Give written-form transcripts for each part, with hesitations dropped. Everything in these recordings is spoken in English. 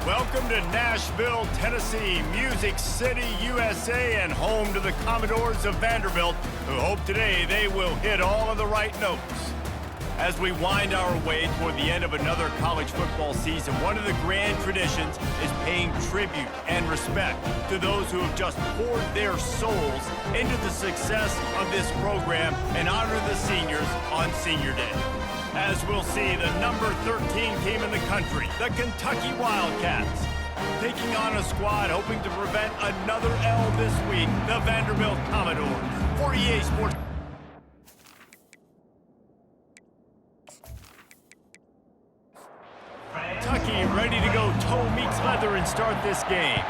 Welcome to Nashville, Tennessee, Music City, USA, and home to the Commodores of Vanderbilt, who hope today they will hit all of the right notes. As we wind our way toward the end of another college football season, one of the grand traditions is paying tribute and respect to those who have just poured their souls into the success of this program and honor the seniors on Senior Day. As we'll see, the number 13 team in the country, the Kentucky Wildcats, taking on a squad hoping to prevent another L this week, the Vanderbilt Commodores. For EA Sports. Kentucky ready to go toe meets leather and start this game.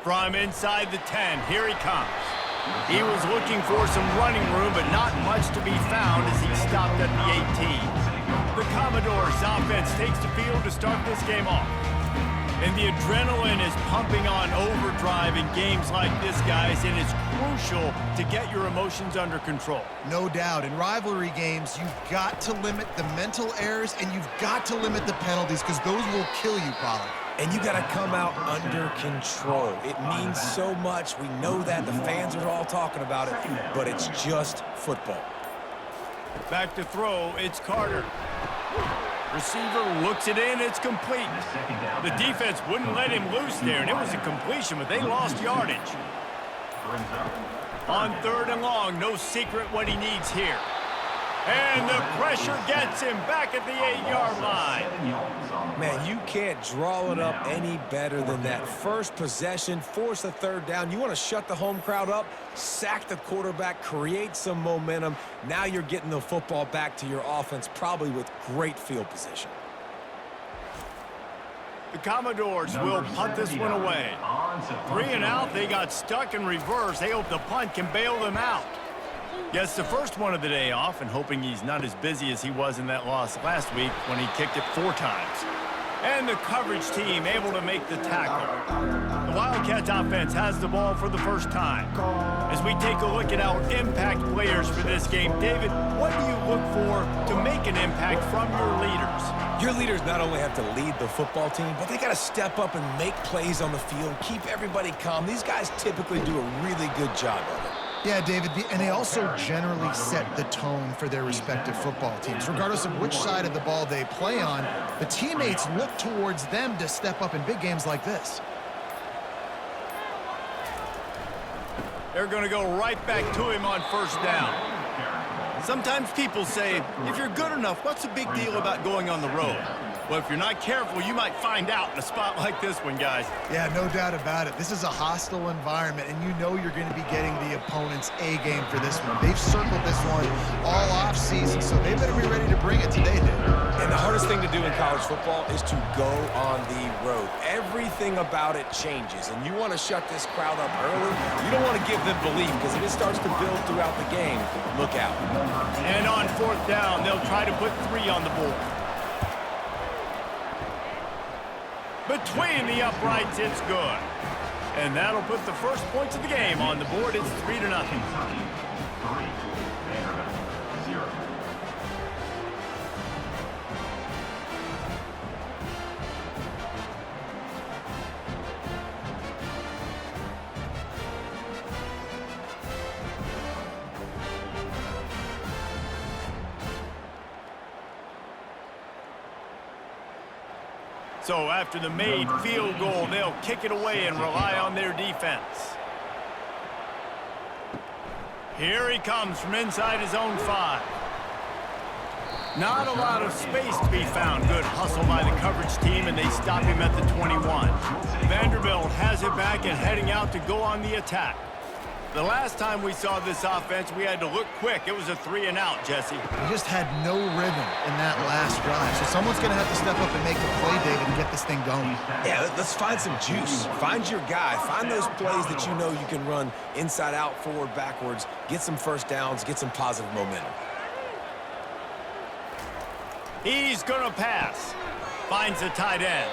From inside the 10, here he comes. He was looking for some running room, but not much to be found as he stopped at the 18. The Commodores offense takes the field to start this game off. And the adrenaline is pumping on overdrive in games like this, guys, and it's crucial to get your emotions under control. No doubt. In rivalry games, you've got to limit the mental errors, and you've got to limit the penalties, because those will kill you, Pollard. And you got to come out under control. It means so much. We know that. The fans are all talking about it, but it's just football. Back to throw, it's Carter. Receiver looks it in, it's complete. The defense wouldn't let him loose there, and it was a completion, but they lost yardage. On 3rd and long, no secret what he needs here. And the pressure gets him back at the 8-yard line. Man, you can't draw it up any better than that. First possession, force a 3rd down. You want to shut the home crowd up, sack the quarterback, create some momentum. Now you're getting the football back to your offense, probably with great field position. The Commodores will punt this one away. 3 and out, they got stuck in reverse. They hope the punt can bail them out. Gets the first one of the day off, and hoping he's not as busy as he was in that loss last week when he kicked it 4 times. And the coverage team able to make the tackle. The Wildcats offense has the ball for the first time. As we take a look at our impact players for this game, David, what do you look for to make an impact from your leaders? Your leaders not only have to lead the football team, but they got to step up and make plays on the field, keep everybody calm. These guys typically do a really good job of it. Yeah, David, and they also generally set the tone for their respective football teams. Regardless of which side of the ball they play on, the teammates look towards them to step up in big games like this. They're going to go right back to him on 1st down. Sometimes people say, if you're good enough, what's the big deal about going on the road? Well, if you're not careful, you might find out in a spot like this one, guys. Yeah, no doubt about it. This is a hostile environment, and you know you're going to be getting the opponent's A game for this one. They've circled this one all off-season, so they better be ready to bring it today, dude. And the hardest thing to do in college football is to go on the road. Everything about it changes, and you want to shut this crowd up early. You don't want to give them belief, because if it starts to build throughout the game, look out. And on 4th down, they'll try to put 3 on the board. Between the uprights, it's good. And that'll put the first points of the game on the board. It's 3-0. So after the made field goal, they'll kick it away and rely on their defense. Here he comes from inside his own 5. Not a lot of space to be found. Good hustle by the coverage team, and they stop him at the 21. Vanderbilt has it back and heading out to go on the attack. The last time we saw this offense, we had to look quick. It was a 3 and out, Jesse. We just had no rhythm in that last drive. So someone's going to have to step up and make the play, David, and get this thing going. Yeah, let's find some juice. Find your guy. Find those plays that you know you can run inside out, forward, backwards. Get some 1st downs. Get some positive momentum. He's going to pass. Finds the tight end.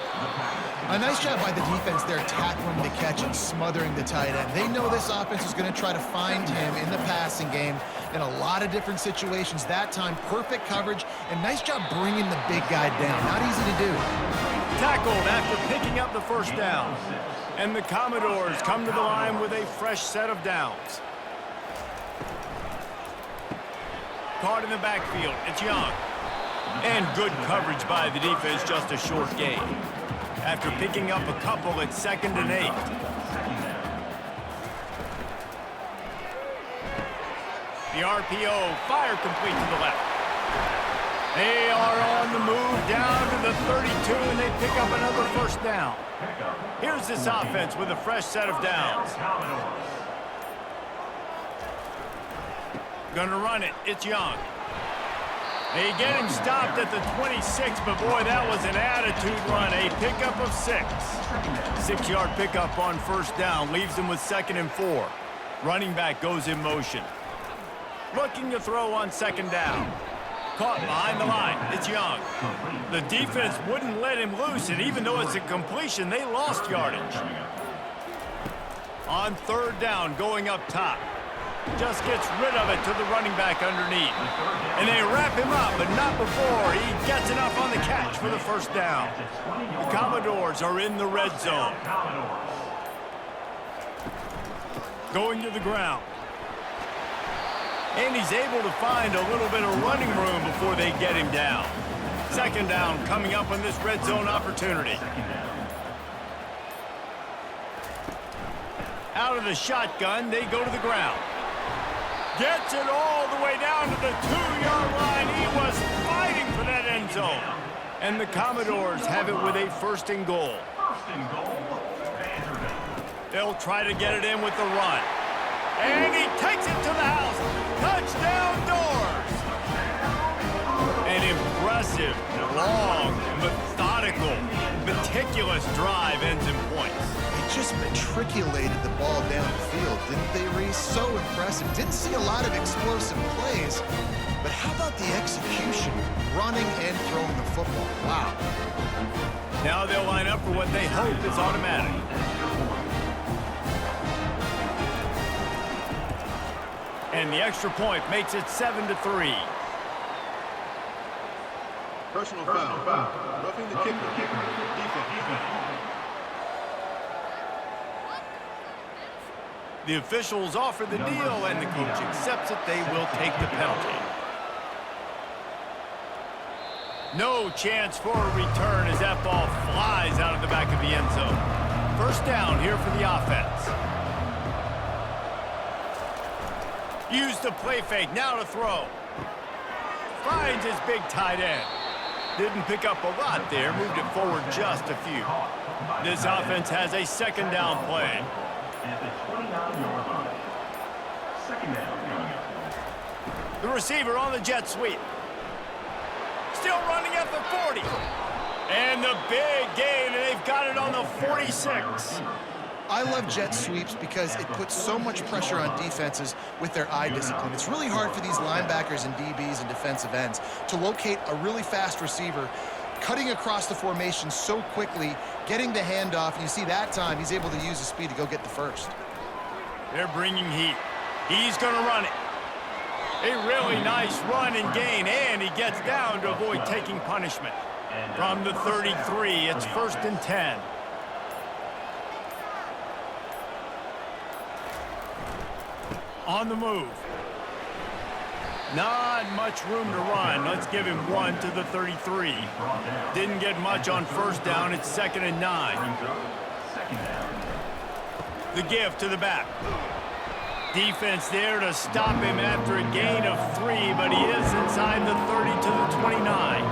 A nice job by the defense there, tackling the catch and smothering the tight end. They know this offense is going to try to find him in the passing game in a lot of different situations. That time, perfect coverage, and nice job bringing the big guy down. Not easy to do. Tackled after picking up the first down. And the Commodores come to the line with a fresh set of downs. Caught in the backfield, it's Young. And good coverage by the defense, just a short gain. After picking up a couple, it's 2nd and 8. The RPO, fire complete to the left. They are on the move down to the 32, and they pick up another first down. Here's this offense with a fresh set of downs. Gonna run it, it's Young. They get him stopped at the 26, but boy, that was an attitude run. A pickup of 6. 6-yard pickup on first down, leaves him with 2nd and 4. Running back goes in motion. Looking to throw on 2nd down. Caught behind the line, it's Young. The defense wouldn't let him loose, and even though it's a completion, they lost yardage. On 3rd down, going up top. Just gets rid of it to the running back underneath. And they wrap him up, but not before he gets enough on the catch for the first down. The Commodores are in the red zone. Going to the ground. And he's able to find a little bit of running room before they get him down. 2nd down coming up on this red zone opportunity. Out of the shotgun, they go to the ground. Gets it all the way down to the 2-yard line. He was fighting for that end zone. And the Commodores have it with a 1st and goal. They'll try to get it in with the run. And he takes it to the house. Touchdown Doors. An impressive, long, methodical, meticulous drive ends in points. They just matriculated the ball down the field, didn't they, Reese? So impressive. Didn't see a lot of explosive plays, but how about the execution, running and throwing the football? Wow. Now they'll line up for what they hope is automatic. And the extra point makes it 7-3. Personal foul. Roughing the kicker. Defense. The officials offer the deal, and the coach accepts it. They will take the penalty. No chance for a return as that ball flies out of the back of the end zone. First down here for the offense. Use the play fake, now to throw. Finds his big tight end. Didn't pick up a lot there, moved it forward just a few. This offense has a 2nd down play. The receiver on the jet sweep. Still running at the 40. And the big gain, and they've got it on the 46. I love jet sweeps because it puts so much pressure on defenses with their eye discipline. It's really hard for these linebackers and DBs and defensive ends to locate a really fast receiver, cutting across the formation so quickly, getting the handoff. And you see that time, he's able to use his speed to go get the first. They're bringing heat. He's going to run it. A really nice run and gain, and he gets down to avoid taking punishment. From the 33, it's 1st and 10. On the move. Not much room to run. Let's give him 1 to the 33. Didn't get much on first down. It's 2nd and 9. The give to the back. Defense there to stop him after a gain of 3, but he is inside the 30 to the 29.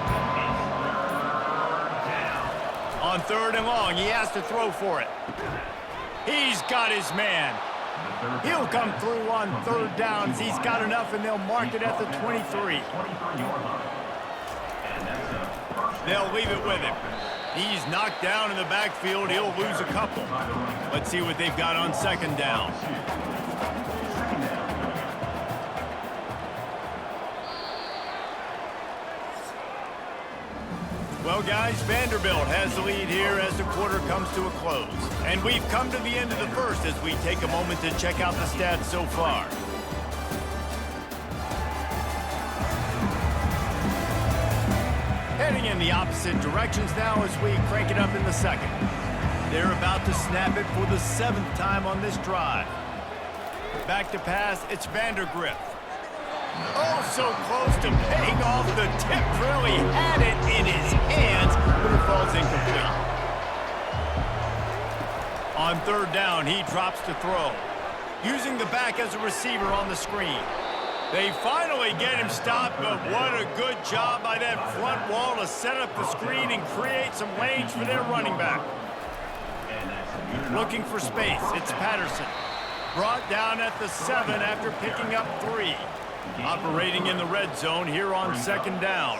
On 3rd and long, he has to throw for it. He's got his man. He'll come through on 3rd downs. He's got enough, and they'll mark it at the 23. They'll leave it with him. He's knocked down in the backfield. He'll lose a couple. Let's see what they've got on 2nd down. Well, guys, Vanderbilt has the lead here as the quarter comes to a close. And we've come to the end of the first as we take a moment to check out the stats so far. Heading in the opposite directions now as we crank it up in the second. They're about to snap it for the 7th time on this drive. Back to pass, it's Vandergrift. Oh, so close to paying off the tip drill. He had it in his hands, but it falls incomplete. On 3rd down, he drops to throw. Using the back as a receiver on the screen. They finally get him stopped, but what a good job by that front wall to set up the screen and create some lanes for their running back. Looking for space, it's Patterson. Brought down at the 7 after picking up 3. Operating in the red zone here on 2nd down.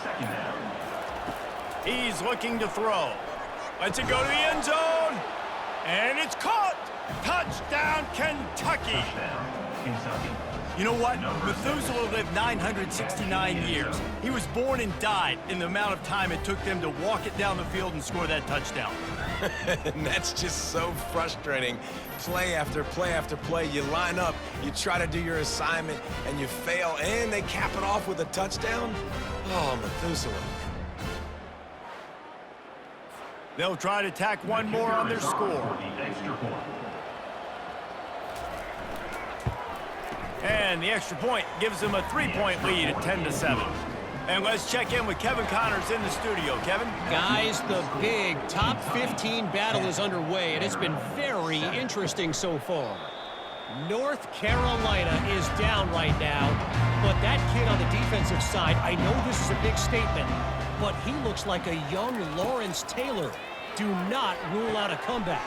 He's looking to throw. Lets it go to the end zone. And it's caught. Touchdown, Kentucky. You know what? Methuselah lived 969 years. He was born and died in the amount of time it took them to walk it down the field and score that touchdown. And that's just so frustrating. Play after play after play, you line up, you try to do your assignment, and you fail, and they cap it off with a touchdown? Oh, Methuselah. They'll try to tack one more on their score. And the extra point gives them a 3-point lead at 10-7. And let's check in with Kevin Connors in the studio. Kevin? Guys, the big top 15 battle is underway, and it's been very interesting so far. North Carolina is down right now, but that kid on the defensive side, I know this is a big statement, but he looks like a young Lawrence Taylor. Do not rule out a comeback.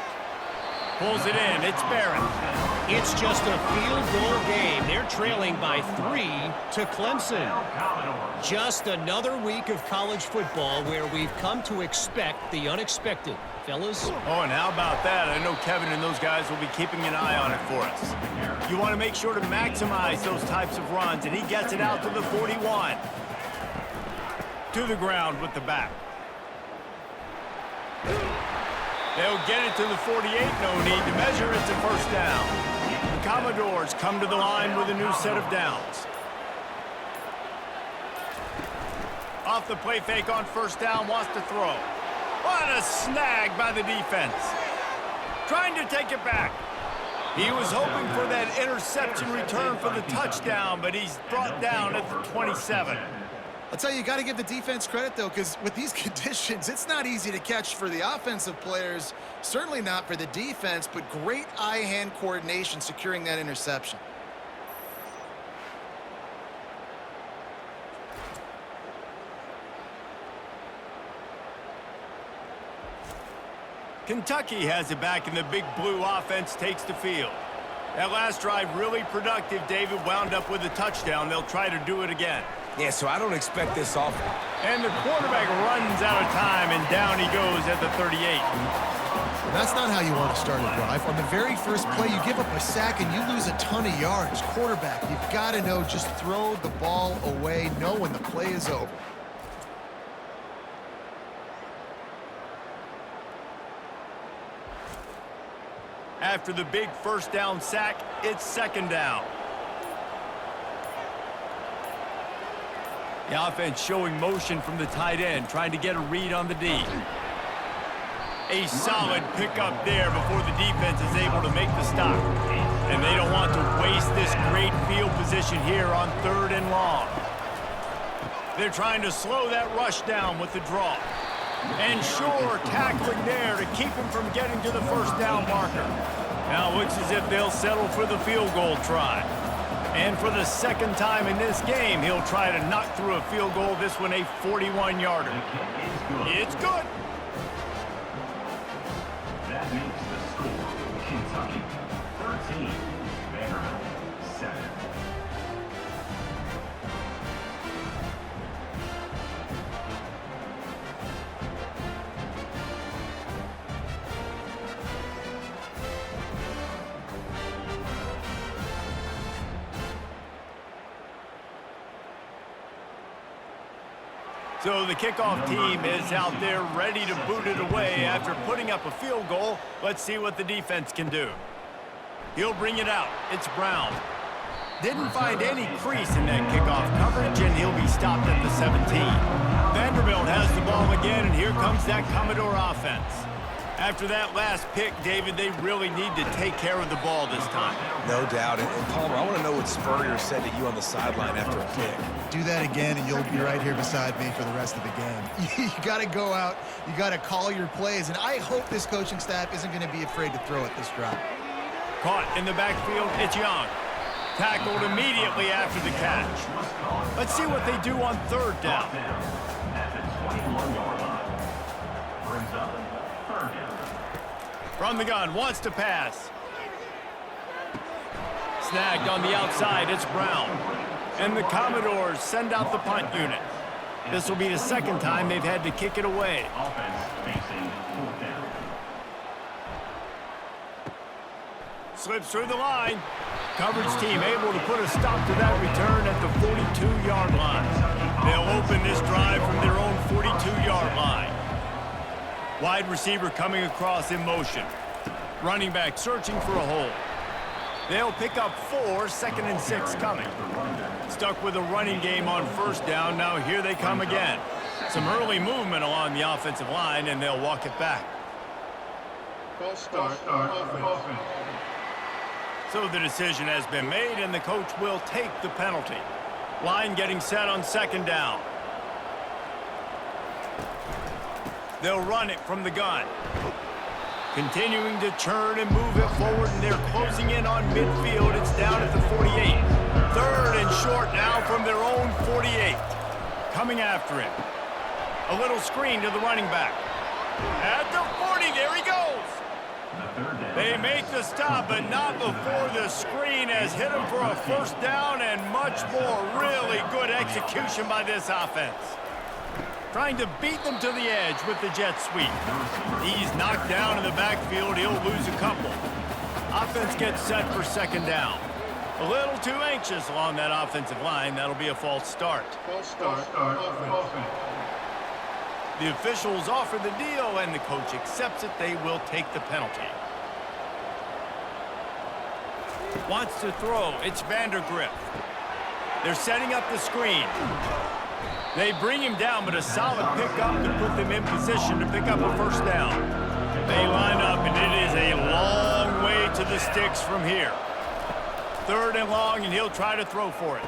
Pulls it in. It's Barrett. It's just a field goal game. They're trailing by 3 to Clemson. Just another week of college football where we've come to expect the unexpected. Fellas? Oh, and how about that? I know Kevin and those guys will be keeping an eye on it for us. You want to make sure to maximize those types of runs, and he gets it out to the 41. To the ground with the back. They'll get it to the 48. No need to measure. It's a 1st down. The Commodores come to the line with a new set of downs. Off the play fake on 1st down, wants to throw. What a snag by the defense. Trying to take it back. He was hoping for that interception return for the touchdown, but he's brought down at the 27. I'll tell you, you got to give the defense credit, though, because with these conditions, it's not easy to catch for the offensive players, certainly not for the defense, but great eye-hand coordination securing that interception. Kentucky has it back, and the big blue offense takes the field. That last drive really productive. David wound up with a touchdown. They'll try to do it again. Yeah, so I don't expect this often. And the quarterback runs out of time, and down he goes at the 38. That's not how you want to start a drive. On the very first play, you give up a sack and you lose a ton of yards. Quarterback, you've got to know, just throw the ball away, know when the play is over. After the big 1st down sack, it's 2nd down. The offense showing motion from the tight end, trying to get a read on the D. A solid pickup there before the defense is able to make the stop. And they don't want to waste this great field position here on 3rd and long. They're trying to slow that rush down with the draw. And sure, tackling there to keep him from getting to the 1st down marker. Now it looks as if they'll settle for the field goal try. And for the 2nd time in this game, he'll try to knock through a field goal, this one a 41-yarder. It's good. That makes the score Kentucky 13, Vanderbilt 7. So the kickoff team is out there ready to boot it away after putting up a field goal. Let's see what the defense can do. He'll bring it out. It's Brown. Didn't find any crease in that kickoff coverage, and he'll be stopped at the 17. Vanderbilt has the ball again, and here comes that Commodore offense. After that last pick, David, they really need to take care of the ball this time. No doubt. And Palmer, I want to know what Spurrier said to you on the sideline after a pick. Do that again, and you'll be right here beside me for the rest of the game. You got to go out. You got to call your plays, and I hope this coaching staff isn't going to be afraid to throw it this drive. Caught in the backfield, it's Young. Tackled immediately after the catch. Let's see what they do on third down. At the 21-yard line. Brings up third down. From the gun, wants to pass. Snagged on the outside, it's Brown. And the Commodores send out the punt unit. This will be the second time they've had to kick it away. Offense facing fourth down. Slips through the line. Coverage team able to put a stop to that return at the 42-yard line. They'll open this drive from their own 42-yard line. Wide receiver coming across in motion. Running back searching for a hole. They'll pick up 4, 2nd and 6 coming. Stuck with a running game on first down. Now here they come again. Some early movement along the offensive line, and they'll walk it back. False start. Offense. So the decision has been made, and the coach will take the penalty. Line getting set on second down. They'll run it from the gun. Continuing to churn and move it forward, and they're closing in on midfield. It's down at the 48. Third and short now from their own 48. Coming after it. A little screen to the running back. At the 40, there he goes. They make the stop, but not before the screen has hit him for a first down, and much more really good execution by this offense. Trying to beat them to the edge with the jet sweep. He's knocked down in the backfield. He'll lose a couple. Offense gets set for second down. A little too anxious along that offensive line. That'll be a false start. False start. Offense. The officials offer the deal, and the coach accepts it. They will take the penalty. Wants to throw. It's Vanderbilt. They're setting up the screen. They bring him down, but a solid pickup to put them in position to pick up a first down. They line up, and it is a long way to the sticks from here. Third and long, and he'll try to throw for it.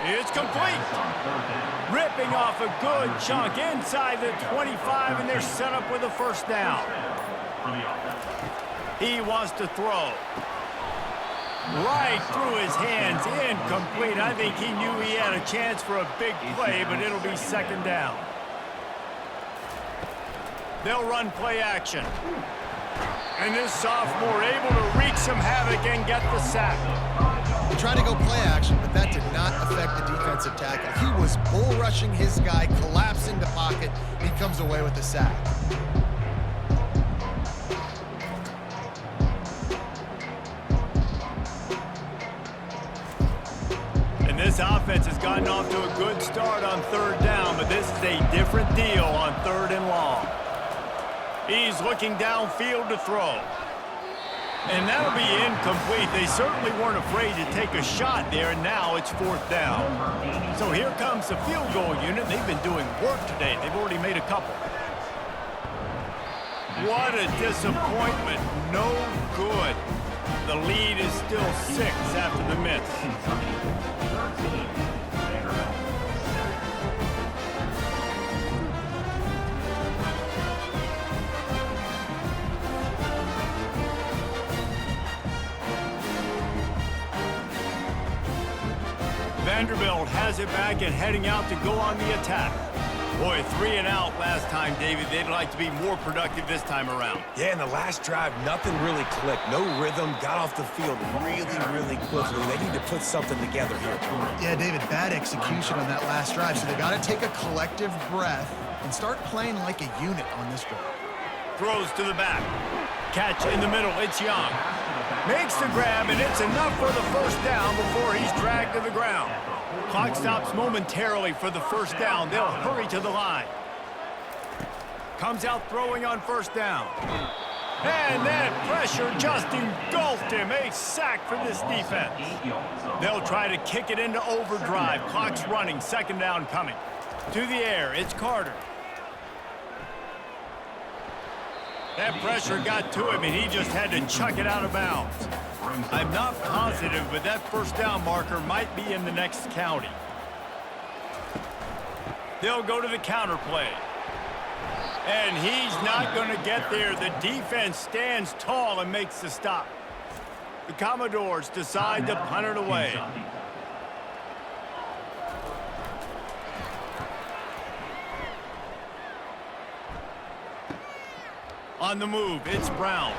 It's complete. Ripping off a good chunk inside the 25, and they're set up with a first down. He wants to throw. Right through his hands, incomplete. I think he knew he had a chance for a big play, but it'll be second down. They'll run play action. And this sophomore able to wreak some havoc and get the sack. He tried to go play action, but that did not affect the defensive tackle. He was bull rushing his guy, collapsing the pocket, and he comes away with the sack. And this offense has gotten off to a good start on third down, but this is a different deal on third and long. He's looking downfield to throw. And that'll be incomplete. They certainly weren't afraid to take a shot there, and now it's fourth down. So here comes the field goal unit. They've been doing work today. They've already made a couple. What a disappointment. No good. The lead is still 6 after the miss. Vanderbilt has it back and heading out to go on the attack. Boy, 3 and out last time, David. They'd like to be more productive this time around. Yeah, in the last drive, nothing really clicked. No rhythm, got off the field really quickly. They need to put something together here. Yeah, David, bad execution on that last drive, so they got to take a collective breath and start playing like a unit on this drive. Throws to the back. Catch in the middle. It's Young. Makes the grab, and it's enough for the first down before he's dragged to the ground. Clock stops momentarily for the first down. They'll hurry to the line. Comes out throwing on first down. And that pressure just engulfed him. A sack for this defense. They'll try to kick it into overdrive. Clock's running. Second down coming. To the air. It's Carter. That pressure got to him, and he just had to chuck it out of bounds. I'm not positive, but that first down marker might be in the next county. They'll go to the counter play. And he's not going to get there. The defense stands tall and makes the stop. The Commodores decide to punt it away. On the move, it's Brown.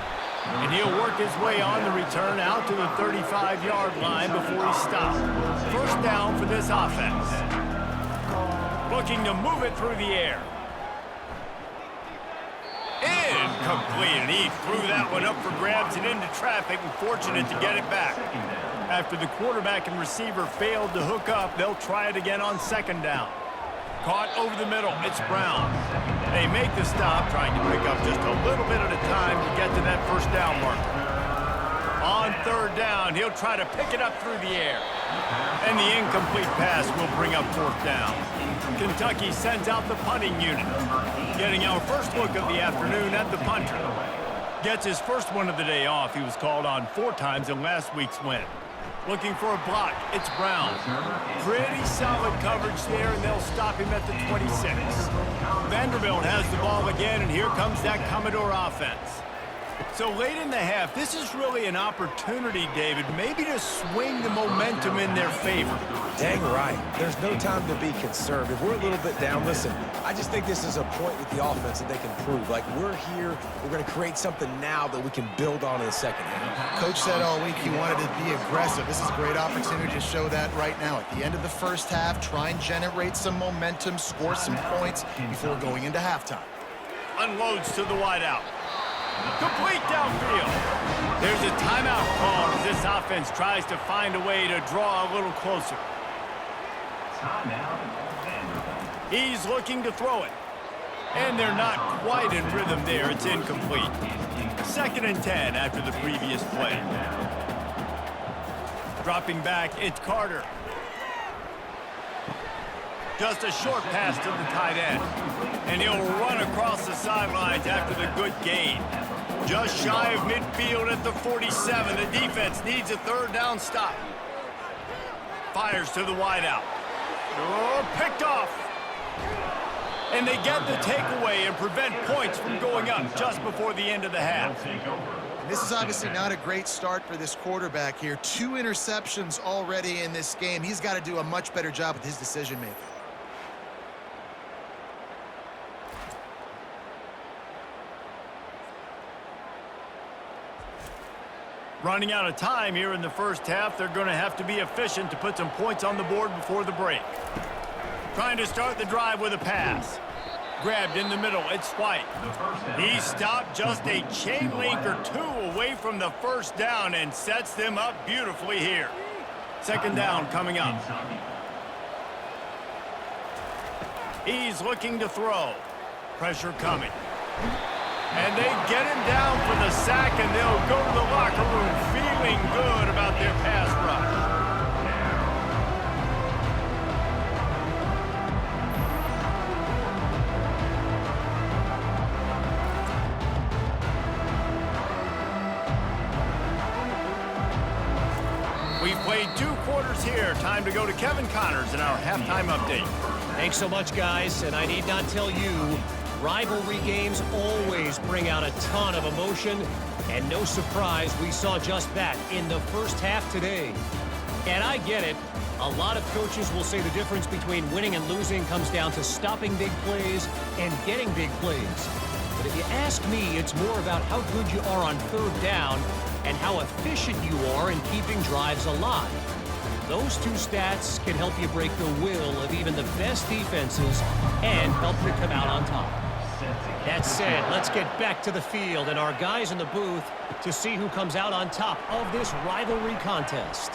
And he'll work his way on the return out to the 35-yard line before he stops. First down for this offense. Looking to move it through the air. Incomplete, and he threw that one up for grabs and into traffic, and fortunate to get it back. After the quarterback and receiver failed to hook up, they'll try it again on second down. Caught over the middle, it's Brown. They make the stop, trying to pick up just a little bit at a time to get to that first down marker. On third down, he'll try to pick it up through the air. And the incomplete pass will bring up fourth down. Kentucky sends out the punting unit. Getting our first look of the afternoon at the punter. Gets his first one of the day off. He was called on 4 times in last week's win. Looking for a block, it's Brown. Pretty solid coverage there, and they'll stop him at the 26. Vanderbilt has the ball again, and here comes that Commodore offense. So late in the half, this is really an opportunity, David, maybe to swing the momentum in their favor. Dang right. There's no time to be conservative. We're a little bit down. Listen, I just think this is a point with the offense that they can prove. Like, we're here, we're going to create something now that we can build on in the second half. Coach said all week he wanted to be aggressive. This is a great opportunity to show that right now. At the end of the first half, try and generate some momentum, score some points before going into halftime. Unloads to the wideout. Complete downfield. There's a timeout call as this offense tries to find a way to draw a little closer. He's looking to throw it. And they're not quite in rhythm there. It's incomplete. 2nd and 10 after the previous play. Dropping back, it's Carter. Just a short pass to the tight end. And he'll run across the sidelines after the good gain. Just shy of midfield at the 47. The defense needs a third down stop. Fires to the wideout. Oh, picked off. And they get the takeaway and prevent points from going up just before the end of the half. And this is obviously not a great start for this quarterback here. 2 interceptions already in this game. He's got to do a much better job with his decision-making. Running out of time here in the first half. They're going to have to be efficient to put some points on the board before the break. Trying to start the drive with a pass. Grabbed in the middle. It's White. He stopped just a chain link or 2 away from the first down and sets them up beautifully here. Second down coming up. He's looking to throw. Pressure coming. And they get him down for the sack, and they'll go to the locker room feeling good about their pass rush. We've played 2 quarters here. Time to go to Kevin Connors in our halftime update. Thanks so much, guys, and I need not tell you, rivalry games always bring out a ton of emotion, and no surprise we saw just that in the first half today. And I get it. A lot of coaches will say the difference between winning and losing comes down to stopping big plays and getting big plays. But if you ask me, it's more about how good you are on third down and how efficient you are in keeping drives alive. Those 2 stats can help you break the will of even the best defenses and help you come out on top. That said, let's get back to the field, and our guys in the booth to see who comes out on top of this rivalry contest.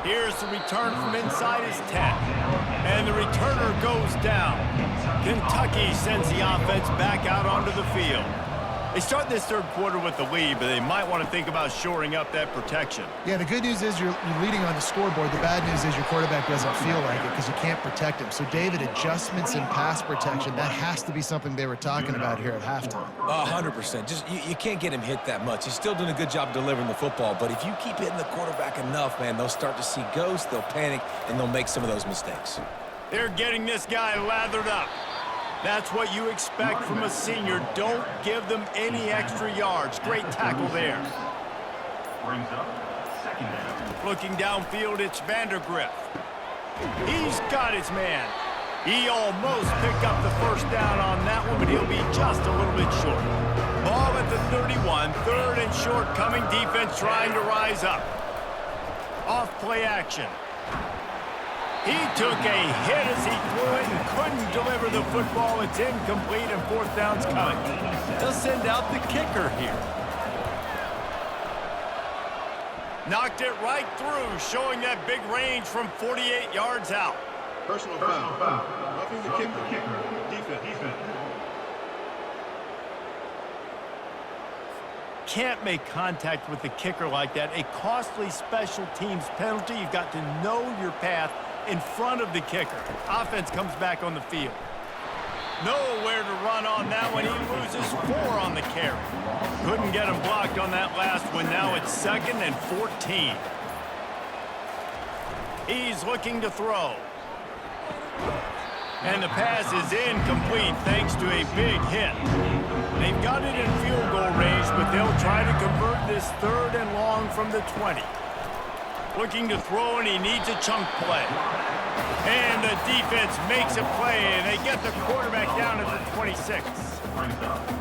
Here's the return from inside his 10. And the returner goes down. Kentucky sends the offense back out onto the field. They start this third quarter with the lead, but they might want to think about shoring up that protection. Yeah, the good news is you're leading on the scoreboard. The bad news is your quarterback doesn't feel like it because you can't protect him. So, David, adjustments in pass protection, that has to be something they were talking about here at halftime. 100%. Just you can't get him hit that much. He's still doing a good job delivering the football, but if you keep hitting the quarterback enough, man, they'll start to see ghosts, they'll panic, and they'll make some of those mistakes. They're getting this guy lathered up. That's what you expect from a senior. Don't give them any extra yards. Great tackle there. Brings up second down. Looking downfield, it's Vanderbilt. He's got his man. He almost picked up the first down on that one, but he'll be just a little bit short. Ball at the 31, third and short coming. Defense trying to rise up. Off play action. He took a hit as he threw it and couldn't deliver the football. It's incomplete and fourth down's coming. They'll send out the kicker here. Knocked it right through, showing that big range from 48 yards out. Personal foul. Roughing the kicker. Defense. Can't make contact with the kicker like that. A costly special teams penalty. You've got to know your path in front of the kicker. Offense comes back on the field. Nowhere to run on that one. He loses 4 on the carry. Couldn't get him blocked on that last one. Now it's 2nd and 14. He's looking to throw. And the pass is incomplete thanks to a big hit. They've got it in field goal range, but they'll try to convert this 3rd and long from the 20. Looking to throw, and he needs a chunk play. And the defense makes a play, and they get the quarterback down at the 26.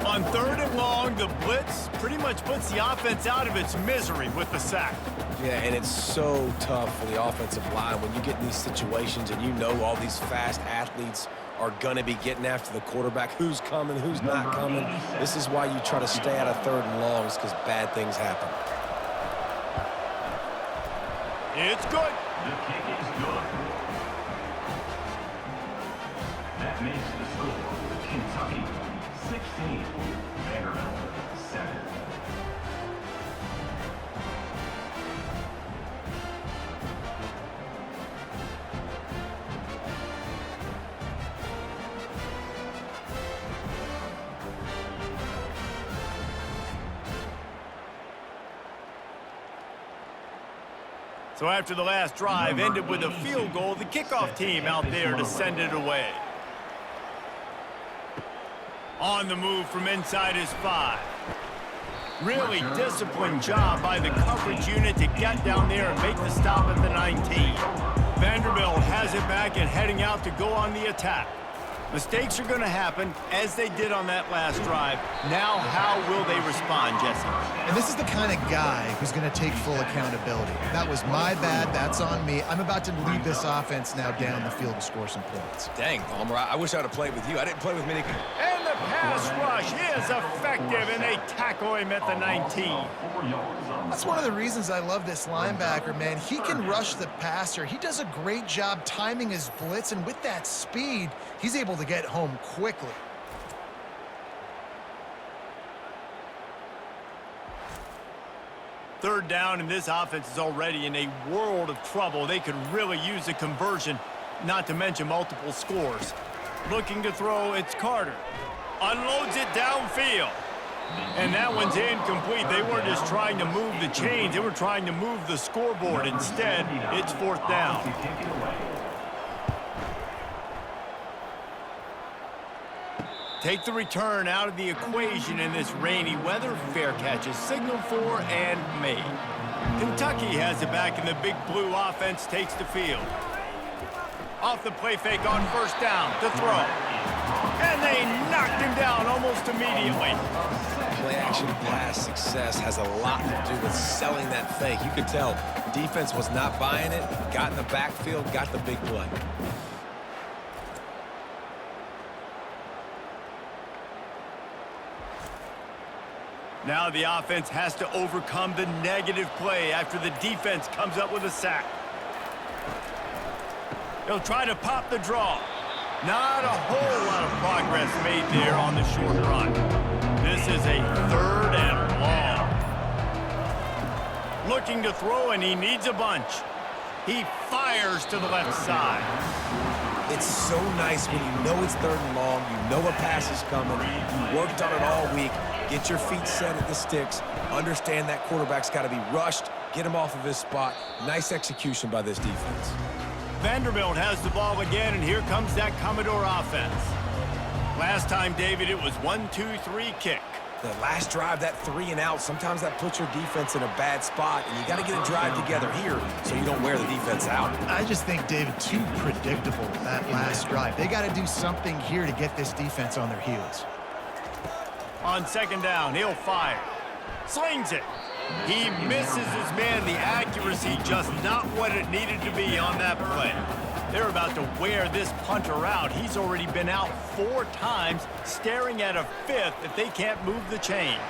On 3rd and long, the blitz pretty much puts the offense out of its misery with the sack. Yeah, and it's so tough for the offensive line when you get in these situations and you know all these fast athletes are going to be getting after the quarterback. Who's coming, who's not coming. This is why you try to stay out of 3rd and longs, because bad things happen. It's good. The kick is good. That makes the score Kentucky 16, Vanderbilt 7. So after the last drive ended with a field goal, the kickoff team out there to send it away. On the move from inside his 5. Really disciplined job by the coverage unit to get down there and make the stop at the 19. Vanderbilt has it back and heading out to go on the attack. Mistakes are going to happen, as they did on that last drive. Now, how will they respond, Jesse? And this is the kind of guy who's going to take full accountability. That was my bad. That's on me. I'm about to lead this offense now down the field to score some points. Dang, Palmer, I wish I'd have played with you. I didn't play with many. And the pass rush is effective, and they tackle him at the 19. That's one of the reasons I love this linebacker, man. He can rush the passer. He does a great job timing his blitz, and with that speed, he's able to get home quickly. Third down, and this offense is already in a world of trouble. They could really use a conversion, not to mention multiple scores. Looking to throw, it's Carter. Unloads it downfield. And that one's incomplete. They weren't just trying to move the chains. They were trying to move the scoreboard. Instead, it's 4th down. Take the return out of the equation in this rainy weather. Fair catch is signaled for and made. Kentucky has it back, and the big blue offense takes the field. Off the play fake on 1st down to throw. And they knocked him down almost immediately. Play action pass success has a lot to do with selling that fake. You could tell defense was not buying it, got in the backfield, got the big play. Now the offense has to overcome the negative play after the defense comes up with a sack. He'll try to pop the draw. Not a whole lot of progress made there on the short run. This is a 3rd and long. Looking to throw, and he needs a bunch. He fires to the left side. It's so nice when you know it's 3rd and long, you know a pass is coming, you worked on it all week, get your feet set at the sticks, understand that quarterback's got to be rushed, get him off of his spot. Nice execution by this defense. Vanderbilt has the ball again, and here comes that Commodore offense. Last time, David, it was 1-2-3 kick. The last drive, that 3 and out, sometimes that puts your defense in a bad spot, and you got to get a drive together here so you don't wear the defense out. I just think, David, too predictable, that last drive. They got to do something here to get this defense on their heels. On 2nd down, he'll fire. Slings it. He misses his man. The accuracy just not what it needed to be on that play. They're about to wear this punter out. He's already been out 4 times, staring at a 5th if they can't move the chains.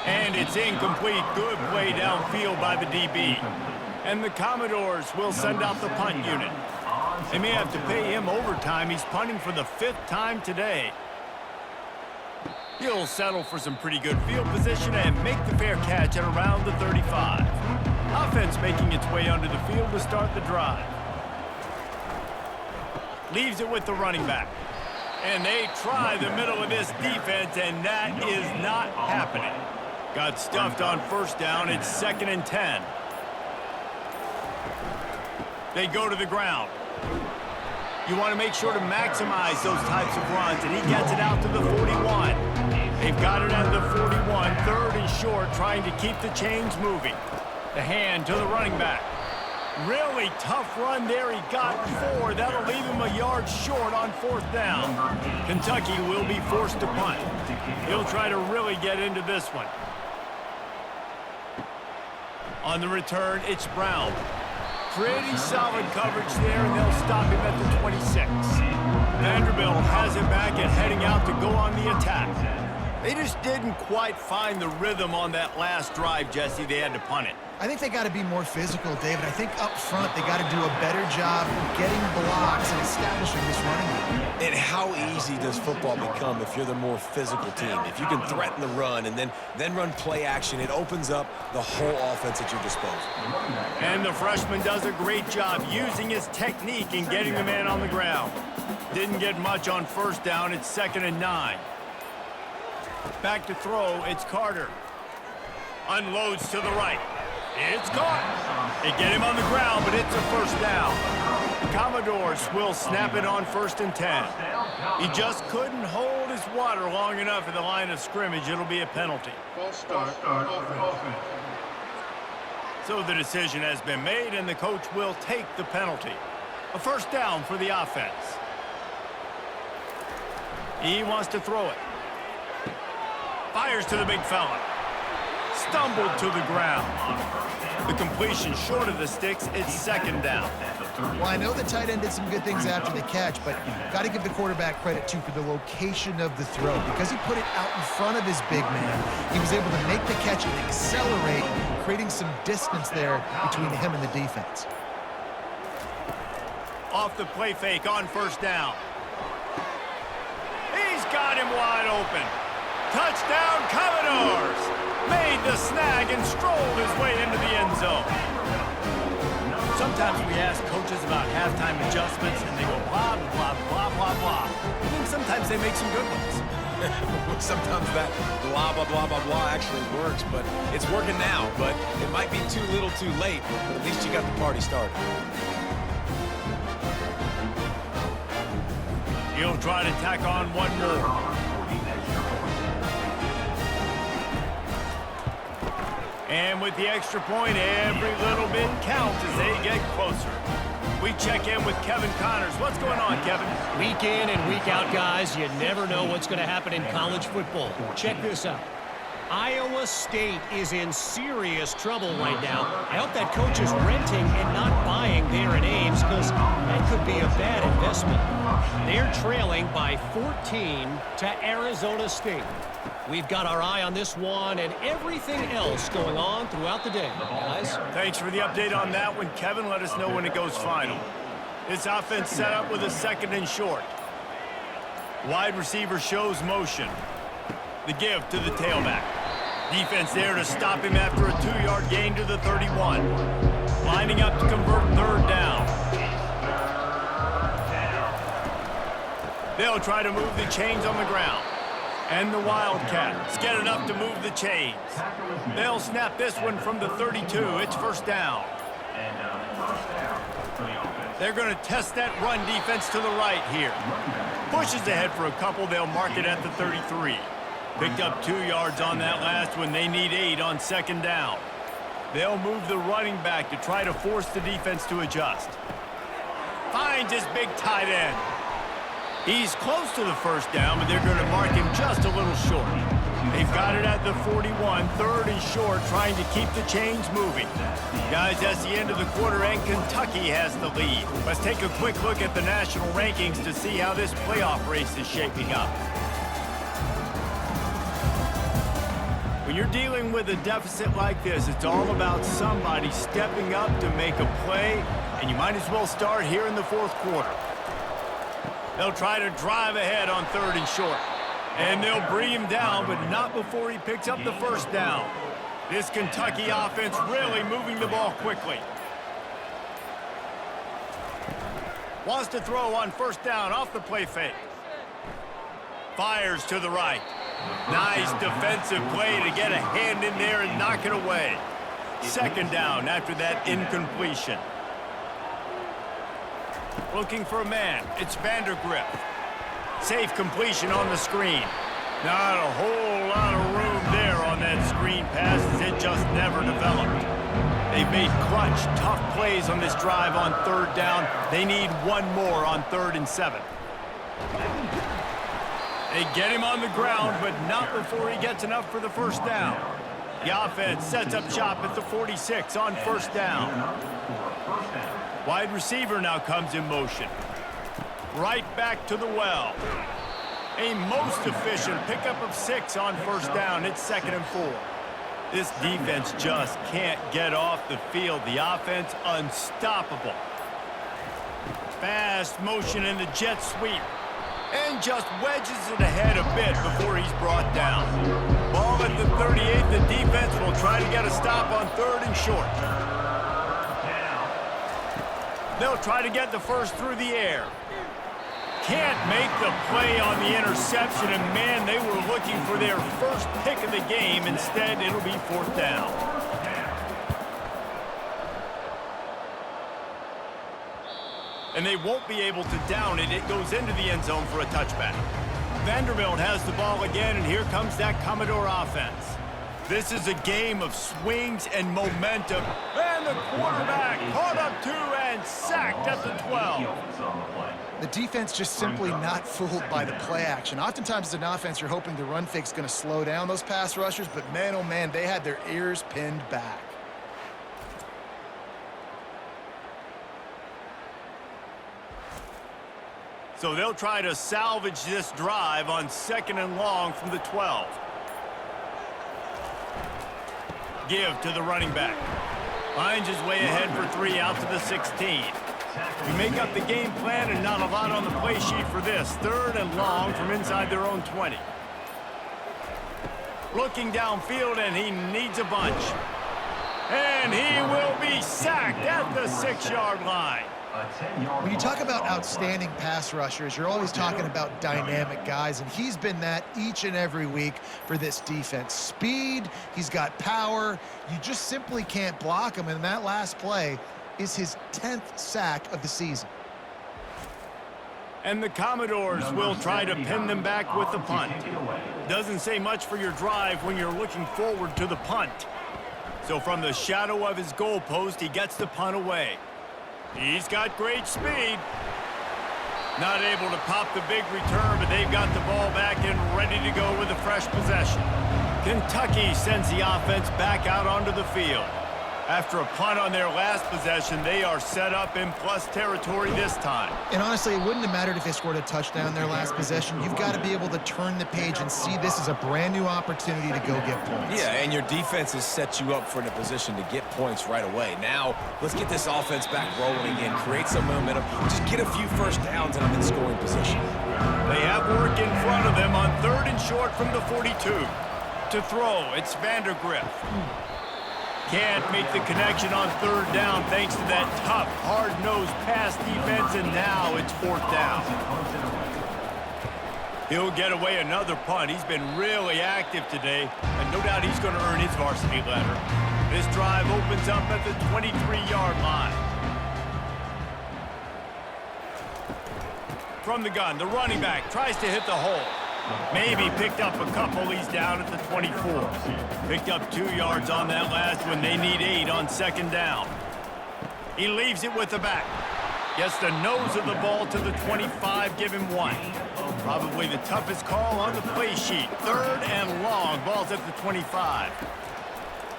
And it's incomplete. Good play downfield by the DB. And the Commodores will send out the punt unit. They may have to pay him overtime. He's punting for the 5th time today. He'll settle for some pretty good field position and make the fair catch at around the 35. Offense making its way onto the field to start the drive. Leaves it with the running back. And they try the middle of this defense, and that is not happening. Got stuffed on 1st down. It's 2nd and 10. They go to the ground. You want to make sure to maximize those types of runs, and he gets it out to the 41. They've got it at the 41, 3rd and short, trying to keep the chains moving. The hand to the running back. Really tough run there. He got 4. That'll leave him a yard short on 4th down. Kentucky will be forced to punt. He'll try to really get into this one. On the return, it's Brown. Pretty solid coverage there, and they'll stop him at the 26. Vanderbilt has it back and heading out to go on the attack. They just didn't quite find the rhythm on that last drive, Jesse. They had to punt it. I think they got to be more physical, David. I think up front they got to do a better job getting blocks and establishing this running game. And how easy does football become if you're the more physical team? If you can threaten the run and then run play action, it opens up the whole offense at your disposal. And the freshman does a great job using his technique and getting the man on the ground. Didn't get much on 1st down. It's 2nd and 9. Back to throw, it's Carter. Unloads to the right. It's caught. They get him on the ground, but it's a 1st down. The Commodores will snap it on 1st and 10. He just couldn't hold his water long enough at the line of scrimmage. It'll be a penalty. False start. Offense. So the decision has been made, and the coach will take the penalty. A 1st down for the offense. He wants to throw it. Fires to the big fella. Stumbled to the ground. The completion short of the sticks. It's 2nd down. Well, I know the tight end did some good things after the catch, but got to give the quarterback credit, too, for the location of the throw. Because he put it out in front of his big man, he was able to make the catch and accelerate, creating some distance there between him and the defense. Off the play fake on 1st down. He's got him wide open. Touchdown, Commodores! Made the snag and strolled his way into the end zone. Sometimes we ask coaches about halftime adjustments, and they go blah, blah, blah, blah, blah. And sometimes they make some good ones. Sometimes that blah, blah, blah, blah, blah actually works, but it's working now. But it might be too little too late, but at least you got the party started. He'll try to tack on one more. And with the extra point, every little bit counts as they get closer. We check in with Kevin Connors. What's going on, Kevin? Week in and week out, guys, you never know what's going to happen in college football. Check this out. Iowa State is in serious trouble right now. I hope that coach is renting and not buying there in Ames, because that could be a bad investment. They're trailing by 14 to Arizona State. We've got our eye on this one and everything else going on throughout the day, guys. Thanks for the update on that one, Kevin. Let us know when it goes final. This offense set up with a 2nd and short. Wide receiver shows motion. The give to the tailback. Defense there to stop him after a 2-yard gain to the 31. Lining up to convert 3rd down. They'll try to move the chains on the ground. And the Wildcats get enough to move the chains. They'll snap this one from the 32. It's 1st down. They're going to test that run defense to the right here. Pushes ahead for a couple. They'll mark it at the 33. Picked up 2 yards on that last one. They need 8 on 2nd down. They'll move the running back to try to force the defense to adjust. Finds his big tight end. He's close to the 1st down, but they're going to mark him just a little short. They've got it at the 41, 3rd and short, trying to keep the chains moving. Guys, that's the end of the quarter, and Kentucky has the lead. Let's take a quick look at the national rankings to see how this playoff race is shaping up. When you're dealing with a deficit like this, it's all about somebody stepping up to make a play, and you might as well start here in the 4th quarter. They'll try to drive ahead on 3rd and short. And they'll bring him down, but not before he picks up the 1st down. This Kentucky offense really moving the ball quickly. Wants to throw on 1st down off the play fake. Fires to the right. Nice defensive play to get a hand in there and knock it away. 2nd down after that incompletion. Looking for a man. It's Vanderbilt. Safe completion on the screen. Not a whole lot of room there on that screen pass as it just never developed. They've made clutch, tough plays on this drive on 3rd down. They need one more on 3rd and 7. They get him on the ground, but not before he gets enough for the 1st down. The offense sets up shop at the 46 on 1st down. Wide receiver now comes in motion. Right back to the well. A most efficient pickup of 6 on 1st down. It's 2nd and 4. This defense just can't get off the field. The offense unstoppable. Fast motion in the jet sweep. And just wedges it ahead a bit before he's brought down. Ball at the 38. The defense will try to get a stop on 3rd and short. They'll try to get the 1st through the air. Can't make the play on the interception, and man, they were looking for their 1st pick of the game. Instead, it'll be 4th down. And they won't be able to down it. It goes into the end zone for a touchback. Vanderbilt has the ball again, and here comes that Commodore offense. This is a game of swings and momentum. And the quarterback caught up 2 and sacked at the 12. The defense just simply not fooled by the play action. Oftentimes as an offense, you're hoping the run fake's going to slow down those pass rushers, but man, oh man, they had their ears pinned back. So they'll try to salvage this drive on 2nd and long from the 12. Give to the running back. Finds his way ahead for 3 out to the 16. We make up the game plan and not a lot on the play sheet for this. 3rd and long from inside their own 20. Looking downfield, and he needs a bunch. And he will be sacked at the 6-yard line. When you talk about outstanding pass rushers, you're always talking about dynamic guys, and he's been that each and every week for this defense. Speed, he's got power. You just simply can't block him, and that last play is his 10th sack of the season. And the Commodores will try to pin them back with the punt. Doesn't say much for your drive when you're looking forward to the punt. So from the shadow of his goalpost, he gets the punt away. He's got great speed. Not able to pop the big return, but they've got the ball back and ready to go with a fresh possession. Kentucky sends the offense back out onto the field. After a punt on their last possession, they are set up in plus territory this time. And honestly, it wouldn't have mattered if they scored a touchdown their last possession. You've got to be able to turn the page and see this as a brand new opportunity to go get points. Yeah, and your defense has set you up for the position to get points right away. Now, let's get this offense back rolling again, create some momentum, just get a few first downs and I'm in scoring position. They have work in front of them on 3rd and short from the 42. To throw, it's Vanderbilt. Can't make the connection on 3rd down thanks to that tough, hard-nosed pass defense, and now it's 4th down. He'll get away another punt. He's been really active today, and no doubt he's going to earn his varsity letter. This drive opens up at the 23-yard line. From the gun, the running back tries to hit the hole. Maybe picked up a couple. He's down at the 24. Picked up 2 yards on that last one. They need 8 on 2nd down. He leaves it with the back. Gets the nose of the ball to the 25, give him 1. Probably the toughest call on the play sheet. 3rd and long, ball's at the 25.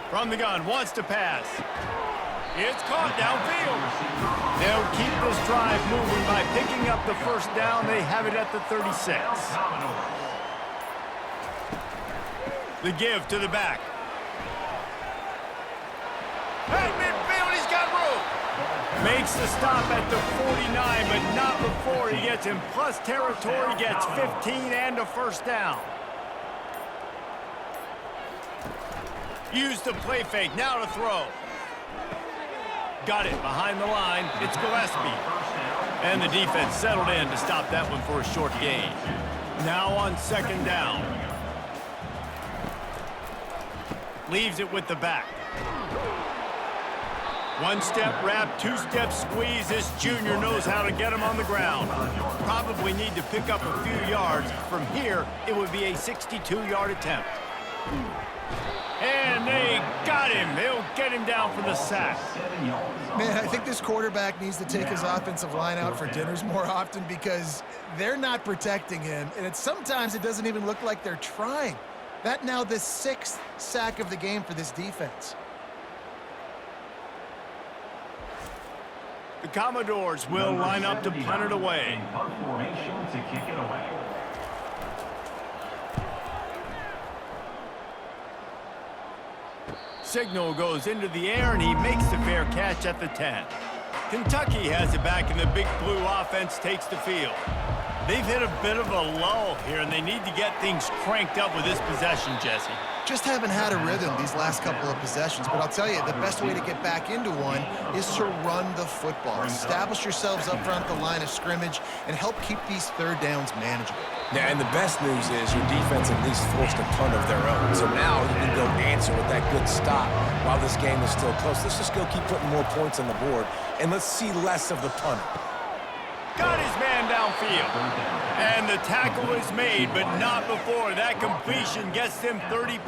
From the gun, wants to pass. It's caught downfield. They'll keep this drive moving by picking up the 1st down. They have it at the 36. The give to the back. At midfield, he's got room. Makes the stop at the 49, but not before he gets in plus territory, gets 15 and a 1st down. Use the play fake, now to throw. Got it behind the line, it's Gillespie. And the defense settled in to stop that one for a short gain. Now on 2nd down. Leaves it with the back. 1-step wrap, 2-step squeeze. This junior knows how to get him on the ground. Probably need to pick up a few yards. From here, it would be a 62-yard attempt. And they got him. They'll get him down for the sack. Man, I think this quarterback needs to take his offensive line out for dinners more often because they're not protecting him. And sometimes it doesn't even look like they're trying. That now the 6th sack of the game for this defense. The Commodores will line up to punt it away. Punt formation to kick it away. Signal goes into the air, and he makes the fair catch at the 10. Kentucky has it back, and the Big Blue offense takes the field. They've hit a bit of a lull here, and they need to get things cranked up with this possession, Jesse. Just haven't had a rhythm these last couple of possessions, but I'll tell you, the best way to get back into one is to run the football. Establish yourselves up front at the line of scrimmage and help keep these 3rd downs manageable. Yeah, and the best news is your defense at least forced a punt of their own. So now you can go answer with that good stop while this game is still close. Let's just go keep putting more points on the board, and let's see less of the punter. Got his man downfield. And the tackle is made, but not before. That completion gets them 30+.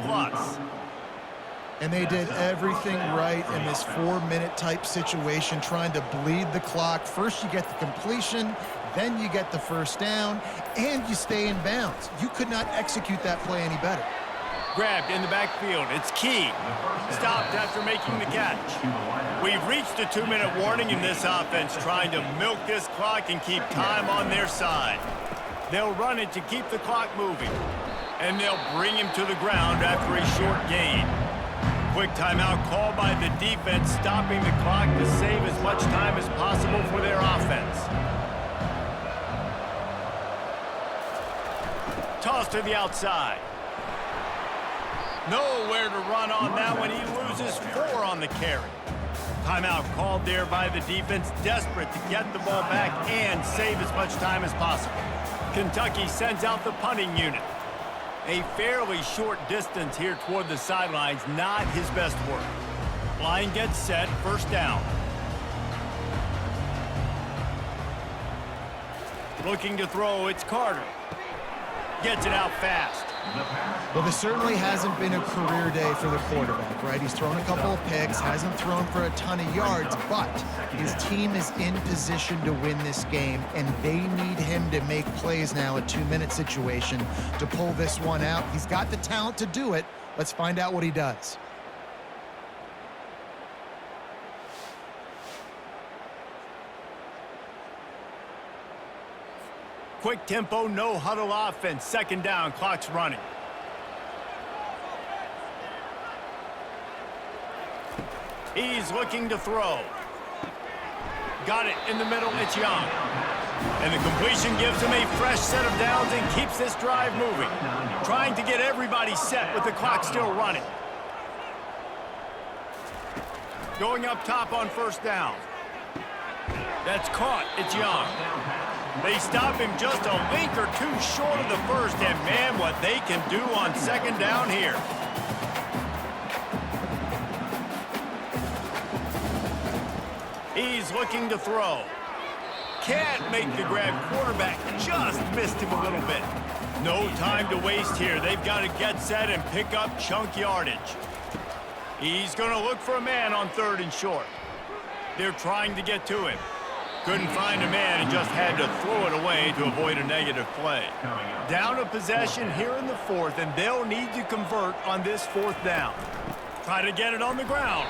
And they did everything right in this 4-minute type situation, trying to bleed the clock. First you get the completion, then you get the 1st down, and you stay in bounds. You could not execute that play any better. Grabbed in the backfield. It's Key. Stopped after making the catch. We've reached a 2-minute warning in this offense, trying to milk this clock and keep time on their side. They'll run it to keep the clock moving. And they'll bring him to the ground after a short gain. Quick timeout called by the defense, stopping the clock to save as much time as possible for their offense. Toss to the outside. Nowhere to run on that one. He loses 4 on the carry. Timeout called there by the defense, desperate to get the ball back and save as much time as possible. Kentucky sends out the punting unit. A fairly short distance here toward the sidelines, not his best work. Line gets set, 1st down. Looking to throw, it's Carter. Gets it out fast. Well, this certainly hasn't been a career day for the quarterback, right? He's thrown a couple of picks, hasn't thrown for a ton of yards, but his team is in position to win this game, and they need him to make plays now, a 2-minute situation, to pull this one out. He's got the talent to do it. Let's find out what he does. quick tempo, no huddle offense. Second down, clock's running. He's looking to throw. Got it in the middle, it's Young. And the completion gives him a fresh set of downs and keeps this drive moving. Trying to get everybody set with the clock still running. Going up top on first down. That's caught, it's Young. They stop him just a link or two short of the first, and man, what they can do on second down here. He's looking to throw. Can't make the grab. Quarterback just missed him a little bit. No time to waste here. They've got to get set and pick up chunk yardage. He's going to look for a man on third and short. They're trying to get to him. Couldn't find a man and just had to throw it away to avoid a negative play. Down a possession here in the fourth, and they'll need to convert on this fourth down. Try to get it on the ground.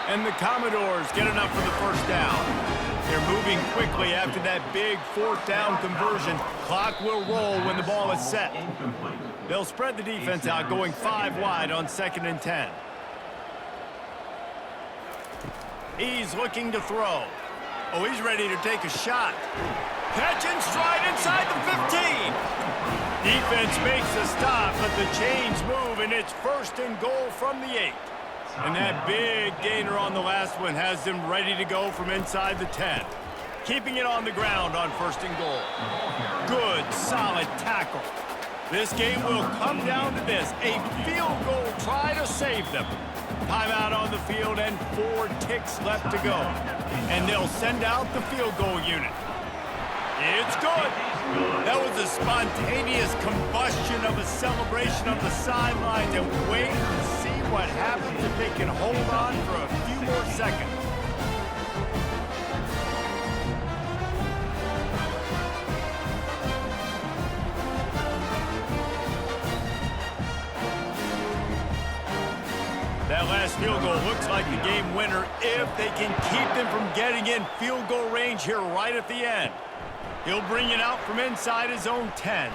And the Commodores get enough for the first down. They're moving quickly after that big fourth down conversion. Clock will roll when the ball is set. They'll spread the defense out, going 5 wide on 2nd and 10. He's looking to throw. Oh, he's ready to take a shot. Catch and stride inside the 15. Defense makes a stop, but the chains move, and it's 1st and goal from the 8. And that big gainer on the last one has them ready to go from inside the 10. Keeping it on the ground on 1st and goal. Good, solid tackle. This game will come down to this. A field goal try to save them. Timeout on the field and 4 ticks left to go. And they'll send out the field goal unit. It's good. That was a spontaneous combustion of a celebration of the sidelines, and wait to see what happens if they can hold on for a few more seconds. That last field goal looks like the game winner if they can keep them from getting in field goal range here right at the end. He'll bring it out from inside his own 10.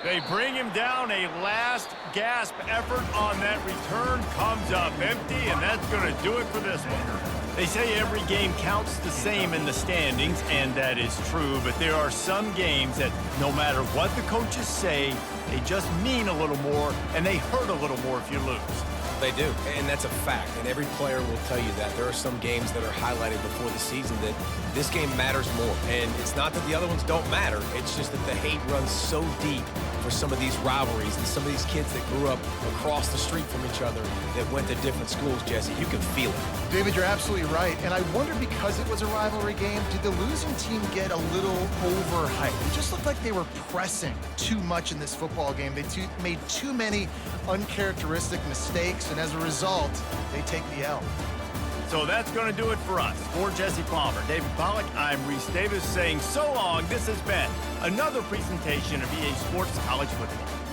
They bring him down. A last gasp effort on that return comes up empty, and that's going to do it for this one. They say every game counts the same in the standings, and that is true, but there are some games that no matter what the coaches say, they just mean a little more, and they hurt a little more if you lose. They do, and that's a fact, and every player will tell you that. There are some games that are highlighted before the season that this game matters more, and it's not that the other ones don't matter. It's just that the hate runs so deep for some of these rivalries and some of these kids that grew up across the street from each other that went to different schools, Jesse. You can feel it. David, you're absolutely right, and I wonder, because it was a rivalry game, did the losing team get a little overhyped? It just looked like they were pressing too much in this football game. They made too many uncharacteristic mistakes, and as a result, they take the L. So that's going to do it for us. For Jesse Palmer, David Pollack, I'm Reese Davis saying so long. This has been another presentation of EA Sports College Football.